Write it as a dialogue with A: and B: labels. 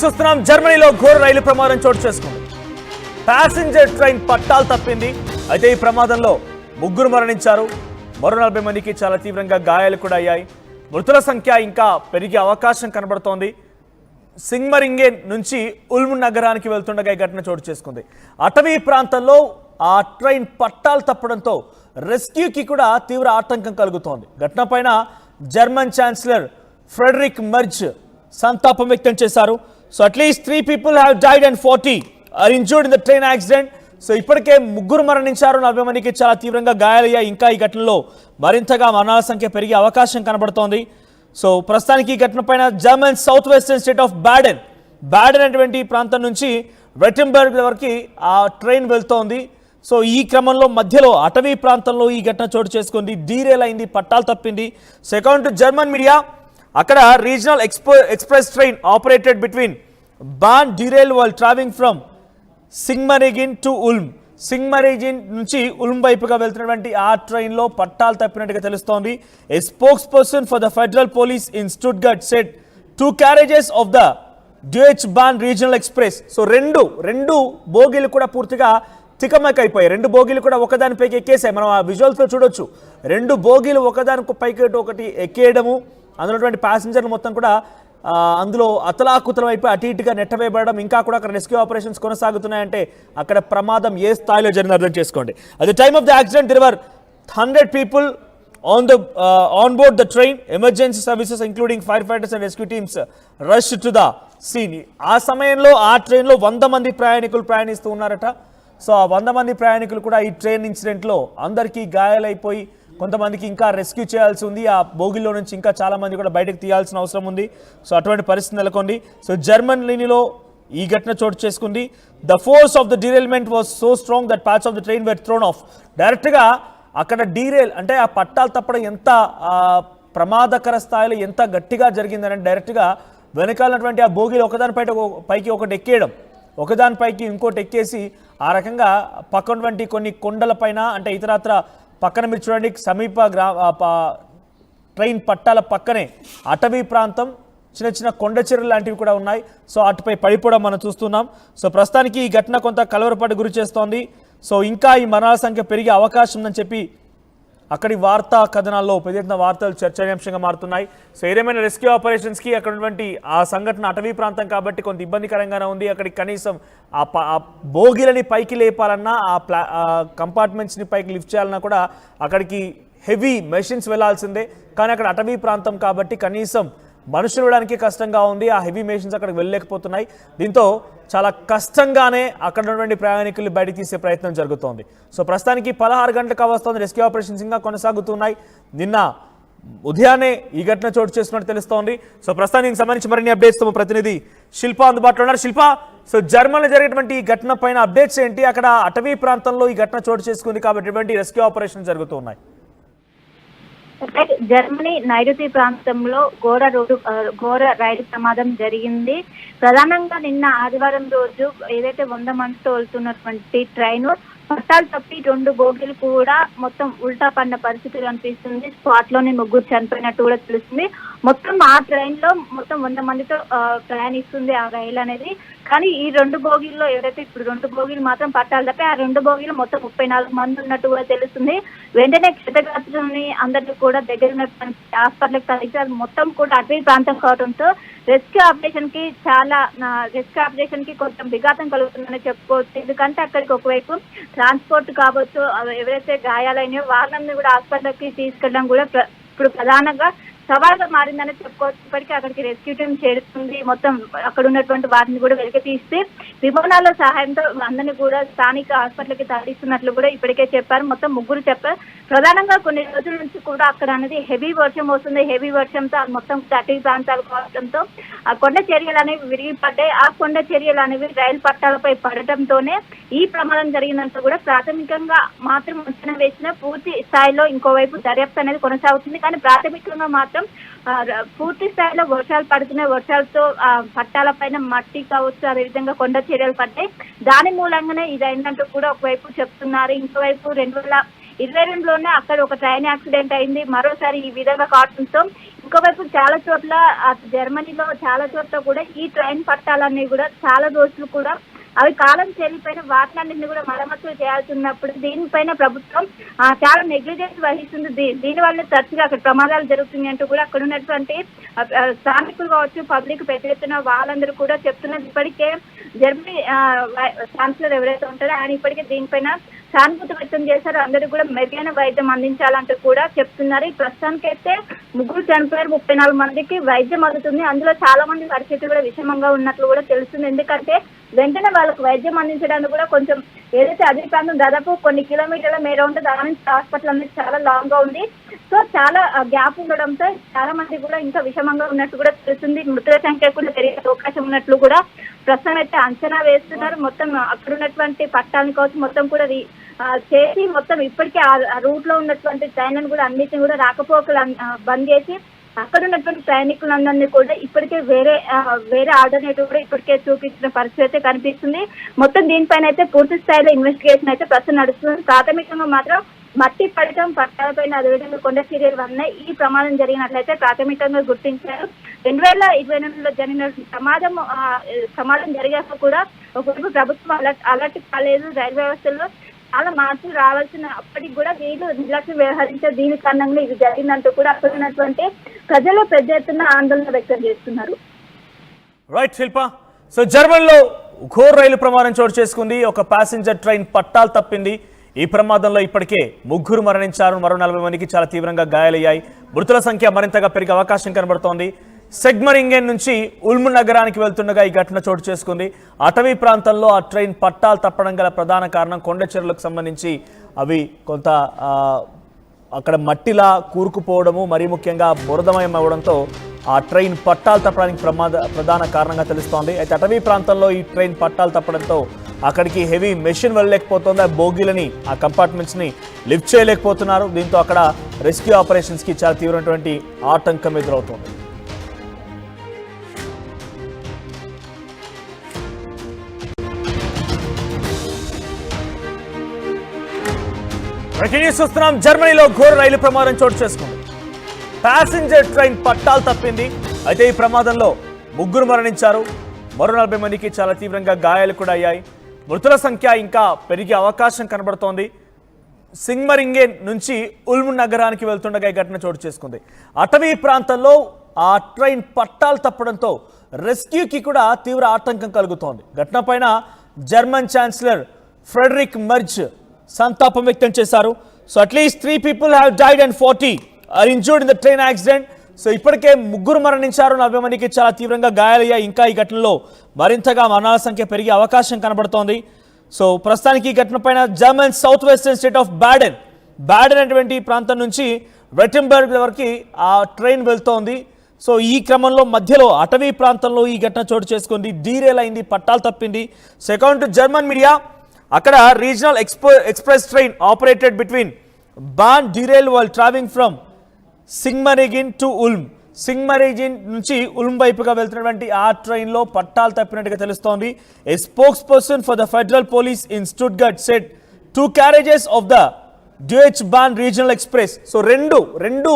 A: చూస్తున్నాం. జర్మనీలో ఘోర రైలు ప్రమాదం చోటు చేసుకుంది. ప్యాసింజర్ ట్రైన్ పట్టాలు తప్పింది. అయితే ఈ ప్రమాదంలో ముగ్గురు మరణించారు. మరో 40 మందికి చాలా తీవ్రంగా గాయాలు కూడా అయ్యాయి. మృతుల సంఖ్య ఇంకా పెరిగే అవకాశం కనబడుతోంది. సింగ్మరింగేన్ నుంచి ఉల్మ్ నగరానికి వెళ్తుండగా ఈ ఘటన చోటు చేసుకుంది. అటవీ ప్రాంతంలో ఆ ట్రైన్ పట్టాలు తప్పడంతో రెస్క్యూకి కూడా తీవ్ర ఆటంకం కలుగుతోంది. ఘటన పైన జర్మన్ ఛాన్సలర్ ఫ్రెడరిక్ మెర్జ్ సంతాపం వ్యక్తం చేశారు. So at least 3 people have died and 40 are injured in the train accident. So ఇప్పటికే ముగ్గురు మరణించారు, 40 మందికి చాలా తీవ్రంగా గాయాలయ్యాయి. ఇంకా ఈ ఘటనలో మరింతగా మరణాల సంఖ్య పెరిగే అవకాశం కనబడుతోంది. సో ప్రస్తుతానికి ఈ ఘటన పైన German south western state of Baden అటువంటి ప్రాంతం నుంచి వెటెన్బర్గ్ వరకు ఆ ట్రైన్ వెళ్తోంది. సో ఈ క్రమంలో మధ్యలో అటవీ ప్రాంతంలో ఈ ఘటన చోటు చేసుకుంది. డీరేల్ అయింది, పట్టాలు తప్పింది. So according to German media, అక్కడ regional express train operated between Bahn derail while travelling from Sigmaringen to Ulm. Sigmaringen నుంచి ఉల్మ్ వైపుగా వెళ్తున్నటువంటి ఆ ట్రైన్లో పట్టాలు తప్పినట్టుగా తెలుస్తోంది. A spokesperson for the federal police in Stuttgart said 2 carriages of the Deutsche Bahn regional express. So రెండు బోగీలు కూడా పూర్తిగా తికమక అయిపోయాయి. 2 బోగీలు కూడా ఒకదానిపైకి ఎక్కేసాయి. మనం ఆ విజువల్స్లో చూడొచ్చు. 2 బోగీలు ఒకదానికి పైకి ఒకటి ఎక్కేయడము, అందులో ప్యాసింజర్లు మొత్తం కూడా అందులో అతలాకుతలం అయిపోయి అటు ఇటుగా నెట్టవేయబడడం, ఇంకా కూడా అక్కడ రెస్క్యూ ఆపరేషన్స్ కొనసాగుతున్నాయంటే అక్కడ ప్రమాదం ఏ స్థాయిలో జరిగింది అర్థం చేసుకోండి. At the time of the accident there were 100 people on board the train. Emergency services including firefighters and rescue teams rushed to the scene. ఆ సమయంలో ఆ ట్రైన్లో 100 మంది ప్రయాణికులు ప్రయాణిస్తూ ఉన్నారట. సో ఆ 100 మంది ప్రయాణికులు కూడా ఈ ట్రైన్ ఇన్సిడెంట్లో అందరికీ గాయాలైపోయి కొంతమందికి ఇంకా రెస్క్యూ చేయాల్సి ఉంది. ఆ బోగిలో నుంచి ఇంకా చాలా మంది కూడా బయటకు తీయాల్సిన అవసరం ఉంది. సో అటువంటి పరిస్థితి నెలకొంది. సో జర్మనీలో ఈ ఘటన చోటు చేసుకుంది. The force of the derailment was so strong that parts of the train were thrown off. డైరెక్ట్గా అక్కడ డీరైల్ అంటే ఆ పట్టాలు తప్పడం ఎంత ప్రమాదకర స్థాయిలో ఎంత గట్టిగా జరిగిందని డైరెక్ట్గా వెనకాలన్నటువంటి ఆ బోగిలు పైకి ఒకటి ఎక్కేయడం, ఒకదానిపైకి ఇంకోటి ఎక్కేసి ఆ రకంగా పక్కనటువంటి కొన్ని కొండలపైన అంటే ఇతరత్ర పక్కన మీరు చూడండి సమీప ట్రైన్ పట్టాల పక్కనే అటవీ ప్రాంతం, చిన్న కొండ చెరువులు లాంటివి కూడా ఉన్నాయి. సో అటుపై పడిపోవడం మనం చూస్తున్నాం. సో ప్రస్తుతానికి ఈ ఘటన కొంత కలవరపాటు గురి చేస్తోంది. సో ఇంకా ఈ మరణాల సంఖ్య పెరిగే అవకాశం ఉందని చెప్పి అక్కడి వార్తా కథనాల్లో పెద్ద ఎత్తున వార్తలు చర్చనీయాంశంగా మారుతున్నాయి. సో ఏదేమైనా రెస్క్యూ ఆపరేషన్స్కి అక్కడ ఉన్నటువంటి ఆ సంఘటన అటవీ ప్రాంతం కాబట్టి కొంత ఇబ్బందికరంగానే ఉంది. అక్కడికి కనీసం ఆ బోగిలని పైకి లేపాలన్నా, ఆ కంపార్ట్మెంట్స్ని పైకి లిఫ్ట్ చేయాలన్నా కూడా అక్కడికి హెవీ మెషిన్స్ వెళ్లాల్సిందే. కానీ అక్కడ అటవీ ప్రాంతం కాబట్టి కనీసం మనుషులు వెళ్ళడానికి కష్టంగా ఉంది. ఆ హెవీ మెషిన్స్ అక్కడికి వెళ్ళలేకపోతున్నాయి. దీంతో చాలా కష్టంగానే అక్కడ ఉన్నటువంటి ప్రయాణికులు బయటికి తీసే ప్రయత్నం జరుగుతోంది. సో ప్రస్తుతానికి 16 గంటలకు అవస్తోంది. రెస్క్యూ ఆపరేషన్స్ ఇంకా కొనసాగుతున్నాయి. నిన్న ఉదయాన్నే ఈ ఘటన చోటు చేస్తున్నట్టు తెలుస్తోంది. సో ప్రస్తుతానికి సంబంధించి మరిన్ని అప్డేట్స్ తో ప్రతినిధి శిల్ప అందుబాటులో ఉన్నారు. శిల్ప, సో జర్మనీలో జరిగేటువంటి ఈ ఘటన పైన అప్డేట్స్ ఏంటి? అక్కడ అటవీ ప్రాంతంలో ఈ ఘటన చోటు చేసుకుంది కాబట్టి ఎటువంటి రెస్క్యూ ఆపరేషన్ జరుగుతున్నాయి?
B: జర్మనీ నైరుతి ప్రాంతంలో ఘోర రైలు ప్రమాదం జరిగింది. ప్రధానంగా నిన్న ఆదివారం రోజు ఏదైతే 100 మందితో వెళ్తున్నటువంటి ట్రైన్ పట్టాలు తప్పి 2 బోగీలు కూడా మొత్తం ఉల్టా పడిన పరిస్థితి కనిపిస్తుంది. స్పాట్ లోనే ముగ్గురు చనిపోయినట్టు కూడా తెలుస్తుంది. మొత్తం ఆ ట్రైన్ లో మొత్తం 100 మందితో ప్రయాణిస్తుంది ఆ రైలు అనేది. కానీ ఈ 2 బోగీల్లో ఎవరైతే ఇప్పుడు 2 బోగీలు మాత్రం పట్టాలు తప్పి ఆ 2 బోగీలు మొత్తం 34 మంది ఉన్నట్టు కూడా తెలుస్తుంది. వెంటనే క్షతగాత్రులని అందరినీ కూడా దగ్గర ఉన్నటువంటి హాస్పిటల్కి తరలించారు. మొత్తం కూడా అటవీ ప్రాంతం కావడంతో రెస్క్యూ ఆపరేషన్ కి కొంచెం విఘాతం కలుగుతుందని చెప్పుకోవచ్చు. ఎందుకంటే అక్కడికి ఒకవైపు ట్రాన్స్పోర్ట్ కావచ్చు, ఎవరైతే గాయాలైనాయో వాళ్ళని కూడా హాస్పిటల్కి తీసుకెళ్ళడం కూడా ఇప్పుడు ప్రధానంగా సవాల్గా మారిందని చెప్పుకోవచ్చు. ఇప్పటికీ అక్కడికి రెస్క్యూ టీం చేరుతుంది. మొత్తం అక్కడ ఉన్నటువంటి వాటిని కూడా వెలికి తీస్తే విమానాల సహాయంతో అందరినీ కూడా స్థానిక హాస్పిటల్కి తరలిస్తున్నట్లు కూడా ఇప్పటికే చెప్పారు. మొత్తం ముగ్గురు చెప్పారు. ప్రధానంగా కొన్ని రోజుల నుంచి కూడా అక్కడ అనేది హెవీ వర్షం వస్తుంది. హెవీ వర్షంతో మొత్తం అటవీ ప్రాంతాలు కావడంతో ఆ కొండ చర్యలు అనేవి విరిగిపడ్డాయి. ఆ కొండ చర్యలు అనేవి రైలు పట్టాలపై పడటంతోనే ఈ ప్రమాదం జరిగినంత కూడా ప్రాథమికంగా మాత్రం అంచనా వేసిన పూర్తి స్థాయిలో ఇంకోవైపు దర్యాప్తు అనేది కొనసాగుతుంది. కానీ ప్రాథమికంగా మాత్రం పూర్తి స్థాయిలో వర్షాలు పడుతున్నాయి. వర్షాలతో పట్టాల పైన మట్టి కావచ్చు, అదేవిధంగా కొండ చర్యలు పడ్డాయి. దాని మూలంగానే ఇదైందంటూ కూడా ఒకవైపు చెప్తున్నారు. ఇంకోవైపు 2022లోనే అక్కడ ఒక ట్రైన్ యాక్సిడెంట్ అయింది. మరోసారి ఈ విధంగా కావడంతో ఇంకోవైపు చాలా చోట్ల జర్మనీలో చాలా చోట్ల కూడా ఈ ట్రైన్ పట్టాలన్నీ కూడా చాలా రోజులు కూడా అవి కాలం చెల్లిపోయిన వాటిలన్నింటినీ కూడా మరమ్మతులు చేయాల్సి ఉన్నప్పుడు దీనిపైన ప్రభుత్వం చాలా నెగ్లిజెన్స్ వహిస్తుంది. దీని వల్ల తరచుగా అక్కడ ప్రమాదాలు జరుగుతున్నాయి అంటూ కూడా అక్కడ ఉన్నటువంటి స్థానికులు కావచ్చు, పబ్లిక్ పెద్ద ఎత్తున వాళ్ళందరూ కూడా చెప్తున్నారు. ఇప్పటికే జర్మనీ ఛాన్సలర్ ఎవరైతే ఉంటారో ఆయన ఇప్పటికే దీనిపైన సానుభూతి వ్యక్తం చేశారు. అందరూ కూడా మెరుగైన వైద్యం అందించాలంటూ కూడా చెప్తున్నారు. ఈ ప్రస్తుతానికైతే 3 చనిపోయారు, 34 మందికి వైద్యం అందుతుంది. అందులో చాలా మంది పరిస్థితి కూడా విషమంగా ఉన్నట్లు కూడా తెలుస్తుంది. ఎందుకంటే వెంటనే వాళ్ళకు వైద్యం అందించడానికి కూడా కొంచెం ఏదైతే అదే ప్రాంతం దాదాపు కొన్ని కిలోమీటర్ల మేర ఉంటే దాని నుంచి హాస్పిటల్ అనేది చాలా లాంగ్ గా ఉంది. సో చాలా గ్యాప్ ఉండడంతో చాలా మంది కూడా ఇంకా విషమంగా ఉన్నట్టు కూడా తెలుస్తుంది. మృతుల సంఖ్య కూడా పెరిగే అవకాశం ఉన్నట్లు కూడా ప్రస్తుతం అయితే అంచనా వేస్తున్నారు. మొత్తం అక్కడ ఉన్నటువంటి పట్టాలని కావచ్చు మొత్తం కూడా చేసి మొత్తం ఇప్పటికే ఆ రూట్ లో ఉన్నటువంటి ట్రైన్లను కూడా అన్నిటిని కూడా రాకపోకలు బంద్ చేసి అక్కడ ఉన్నటువంటి ప్రయాణికులందరినీ కూడా ఇప్పటికే వేరే ఆల్టర్నేటివ్ కూడా ఇప్పటికే చూపించిన పరిస్థితి అయితే కనిపిస్తుంది. మొత్తం దీనిపైన అయితే పూర్తి స్థాయిలో ఇన్వెస్టిగేషన్ అయితే ప్రస్తుతం నడుస్తుంది. ప్రాథమికంగా మాత్రం మట్టి పడటం, పట్టాలపైన అదేవిధంగా కొండ చర్యలు వల్ల ఈ ప్రమాదం జరిగినట్లయితే ప్రాథమికంగా గుర్తించారు. 2022లో జరిగిన ప్రమాదం జరిగాక కూడా ఒకవైపు ప్రభుత్వం అలర్ట్ కాలేదు. రైల్వే వ్యవస్థలో చాలా మార్పులు రావాల్సిన అప్పటికి కూడా వీళ్ళు నిర్లక్ష్యం వ్యవహరించే దీని కారణంగా ఇది జరిగిందంటూ కూడా అక్కడ ఉన్నటువంటి ప్రజలు పెద్ద ఎత్తున ఆందోళన వ్యక్తం చేస్తున్నారు.
A: రైట్ శిల్ప. సో జర్మనీలో ఘోర రైలు ప్రమాదం చోటు చేసుకుంది. ఒక ప్యాసింజర్ ట్రైన్ పట్టాలు తప్పింది. ఈ ప్రమాదంలో ఇప్పటికే 3 మరణించారు, మరో 40 మందికి చాలా తీవ్రంగా గాయాలయ్యాయి. మృతుల సంఖ్య మరింతగా పెరిగే అవకాశం కనబడుతోంది. సెగ్మరింగెన్ నుంచి ఉల్మ్ నగరానికి వెళ్తుండగా ఈ ఘటన చోటు చేసుకుంది. అటవీ ప్రాంతంలో ఆ ట్రైన్ పట్టాలు తప్పడం గల ప్రధాన కారణం కొండ చర్యలకు సంబంధించి అవి కొంత అక్కడ మట్టిలా కూరుకుపోవడము, మరీ ముఖ్యంగా బురదమయం అవ్వడంతో ఆ ట్రైన్ పట్టాలు తప్పడానికి ప్రధాన కారణంగా తెలుస్తోంది. అయితే అటవీ ప్రాంతంలో ఈ ట్రైన్ పట్టాలు తప్పడంతో అక్కడికి హెవీ మెషిన్ వెళ్ళలేకపోతుంది. ఆ బోగీలని, ఆ కంపార్ట్మెంట్స్ని లిఫ్ట్ చేయలేకపోతున్నారు. దీంతో అక్కడ రెస్క్యూ ఆపరేషన్స్కి చాలా తీవ్రమైనటువంటి ఆటంకం ఎదురవుతోంది. చూస్తున్నాం, జర్మనీలో ఘోర రైలు ప్రమాదం చోటు చేసుకుంది. ప్యాసింజర్ ట్రైన్ పట్టాలు తప్పింది. అయితే ఈ ప్రమాదంలో 3 మరణించారు, మరో 40 మందికి చాలా తీవ్రంగా గాయాలు కూడా అయ్యాయి. మృతుల సంఖ్య ఇంకా పెరిగే అవకాశం కనబడుతోంది. సింగ్మరింగెన్ నుంచి ఉల్మ్ నగరానికి వెళ్తుండగా ఈ ఘటన చోటు చేసుకుంది. అటవీ ప్రాంతంలో ఆ ట్రైన్ పట్టాలు తప్పడంతో రెస్క్యూకి కూడా తీవ్ర ఆటంకం కలుగుతోంది. ఘటన పైన జర్మన్ ఛాన్సలర్ ఫ్రెడరిక్ మెర్జ్ సంతాపం వ్యక్తం చేశారు. So at least 3 people have died and 40 are injured in the train accident. So ఇప్పటికే 3 మరణించారు, 40 మందికి చాలా తీవ్రంగా గాయాలయ్యాయి. ఇంకా ఈ ఘటనలో మరింతగా మరణాల సంఖ్య పెరిగే అవకాశం కనబడుతోంది. సో ప్రస్తుతానికి ఈ ఘటన పైన German south western state of Baden అటువంటి ప్రాంతం నుంచి వెటెంబర్గ్ వరకు ఆ ట్రైన్ వెళ్తోంది. సో ఈ క్రమంలో మధ్యలో అటవీ ప్రాంతంలో ఈ ఘటన చోటు చేసుకుంది. డీరేల్ అయింది, పట్టాలు తప్పింది. So according to German media, అక్కడ regional express train operated between Bahn derail while travelling from Sigmaringen to Ulm. Sigmaringen నుంచి ఉల్మ్ వైపుగా వెళ్తున్నటువంటి ఆ ట్రైన్లో పట్టాలు తప్పినట్టుగా తెలుస్తోంది. A spokesperson for the federal police in Stuttgart said 2 carriages of the Deutsche Bahn regional express. So రెండు